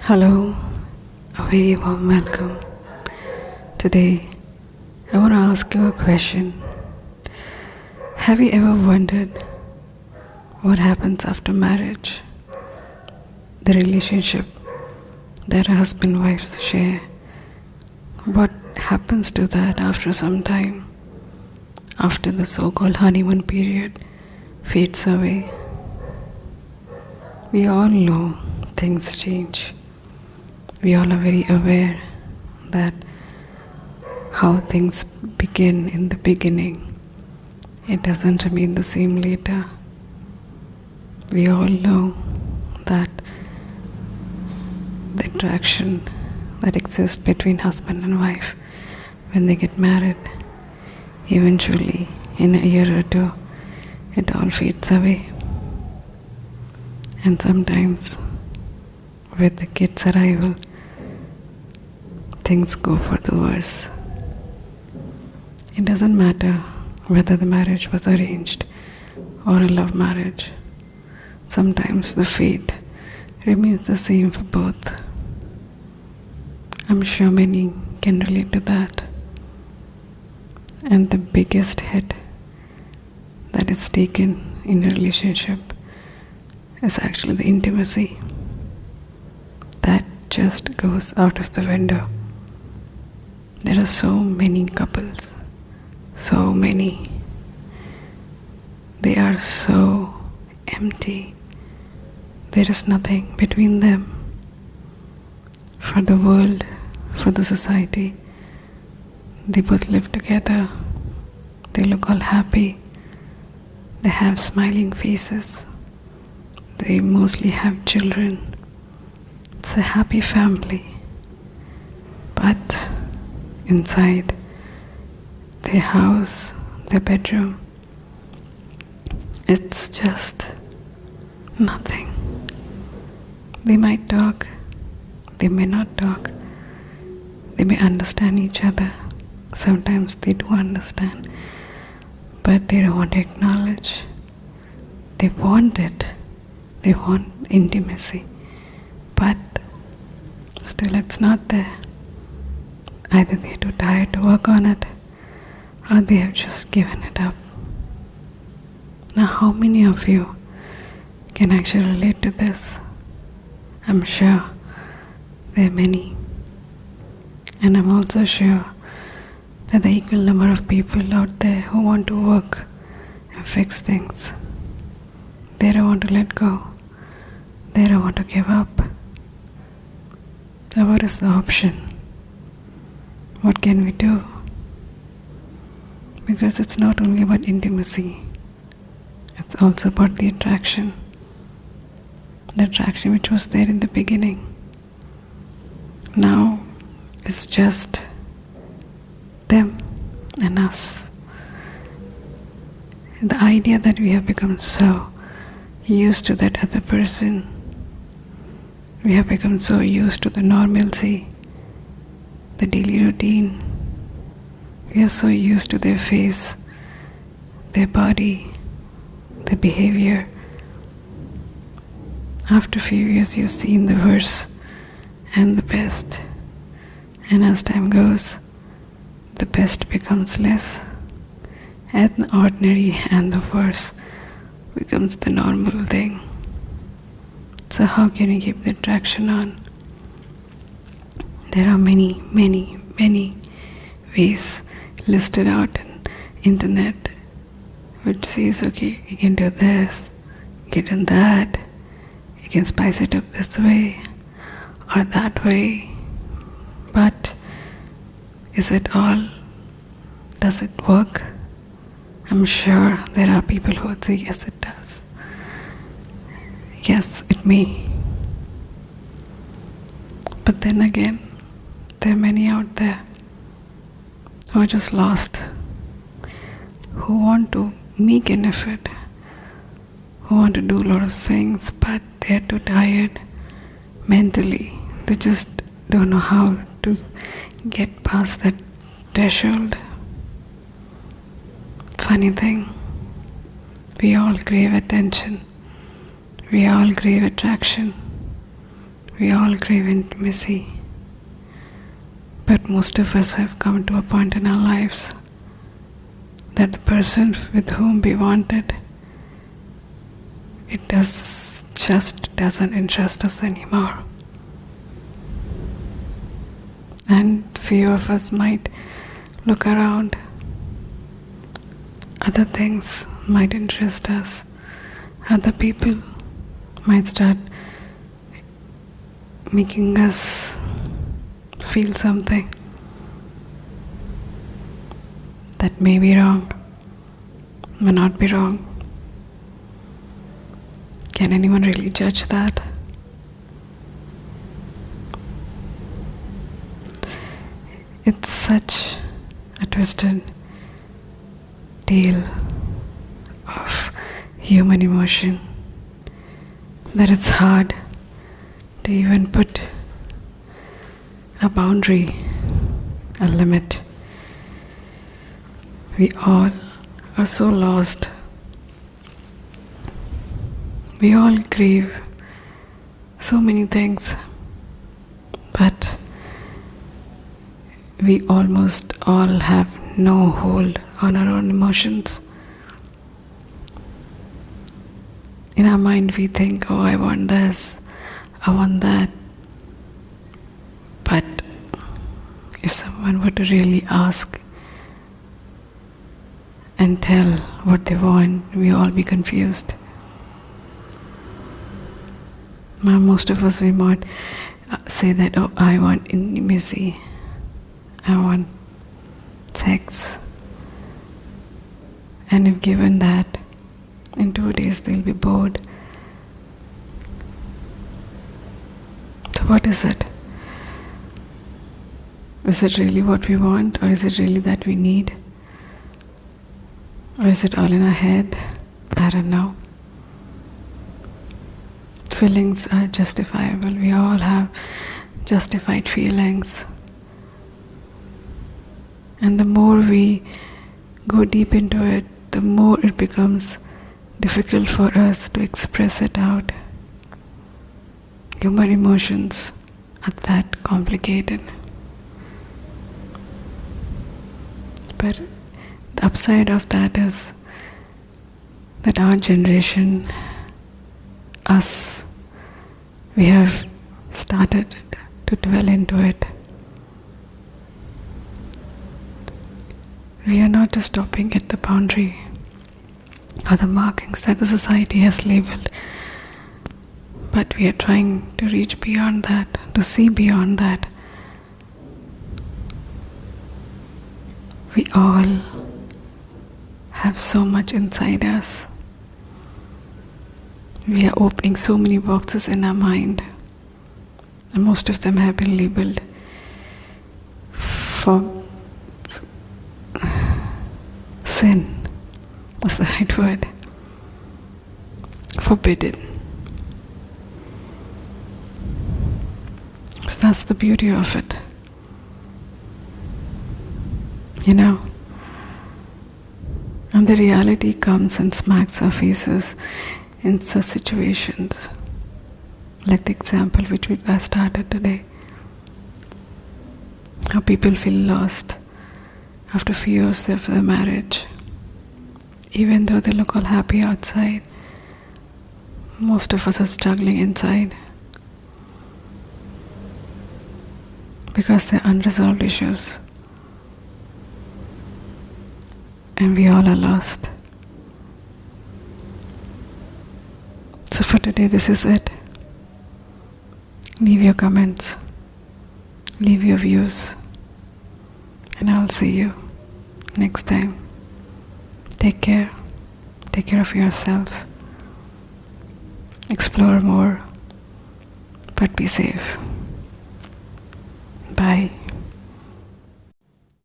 Hello, a very warm welcome. Today, I want to ask you a question. Have you ever wondered what happens after marriage? The relationship that a husband and wife share. What happens to that after some time? After the so-called honeymoon period fades away? We all know things change. We all are very aware that how things begin in the beginning, it doesn't remain the same later. We all know that the attraction that exists between husband and wife when they get married, eventually in a year or two, it all fades away. And sometimes with the kids' arrival, things go for the worse. It doesn't matter whether the marriage was arranged or a love marriage. Sometimes the fate remains the same for both. I'm sure many can relate to that. And the biggest hit that is taken in a relationship is actually the intimacy. That just goes out of the window. There are so many couples, so many. They are so empty. There is nothing between them. For the world, for the society, they both live together. They look all happy. They have smiling faces. They mostly have children. It's a happy family. But inside their house, their bedroom, it's just nothing. They might talk, they may not talk, they may understand each other. Sometimes they do understand, but they don't want to acknowledge. They want it. They want intimacy, but still it's not there. Either they're too tired to work on it, or they have just given it up. Now, how many of you can actually relate to this? I'm sure there are many. And I'm also sure that the equal number of people out there who want to work and fix things. They don't want to let go. They don't want to give up. So what is the option? What can we do? Because it's not only about intimacy, it's also about the attraction. The attraction which was there in the beginning. Now it's just them and us. The idea that we have become so used to that other person, we have become so used to the normalcy, the daily routine. We are so used to their face, their body, their behavior. After a few years, you've seen the worst and the best. And as time goes, the best becomes less, and the ordinary and the worst becomes the normal thing. So how can you keep the attraction on? There are many, many, many ways listed out on internet which says, okay, you can do this, you can do that, you can spice it up this way or that way. But is it all? Does it work? I'm sure there are people who would say, yes, it does. Yes, it may. But then again, there are many out there who are just lost, who want to make an effort, who want to do a lot of things, but they're too tired mentally. They just don't know how to get past that threshold. Funny thing, we all crave attention, we all crave attraction, We all crave intimacy. But most of us have come to a point in our lives that the person with whom we wanted, it just doesn't interest us anymore. And few of us might look around. Other things might interest us. Other people might start making us feel something that may be wrong, may not be wrong. Can anyone really judge that? It's such a twisted tale of human emotion that it's hard to even put a boundary, a limit. We all are so lost. We all crave so many things, but we almost all have no hold on our own emotions. In our mind we think, oh, I want this, I want that. But if someone were to really ask and tell what they want, we all be confused. Now most of us, we might say that, oh, I want intimacy, I want sex. And if given that, in 2 days they'll be bored. So what is it? Is it really what we want, or is it really that we need? Or is it all in our head? I don't know. Feelings are justifiable. We all have justified feelings. And the more we go deep into it, the more it becomes difficult for us to express it out. Human emotions are that complicated. But the upside of that is that our generation, us, we have started to dwell into it. We are not just stopping at the boundary or the markings that the society has labeled, but we are trying to reach beyond that, to see beyond that. We all have so much inside us. We are opening so many boxes in our mind, and most of them have been labeled for sin. What's the right word? Forbidden. So that's the beauty of it. You know? And the reality comes and smacks our faces in such situations. Like the example which we started today. How people feel lost after few years of their marriage. Even though they look all happy outside, most of us are struggling inside. Because they're unresolved issues. And we all are lost. So for today, this is it. Leave your comments. Leave your views. And I'll see you next time. Take care. Take care of yourself. Explore more. But be safe. Bye.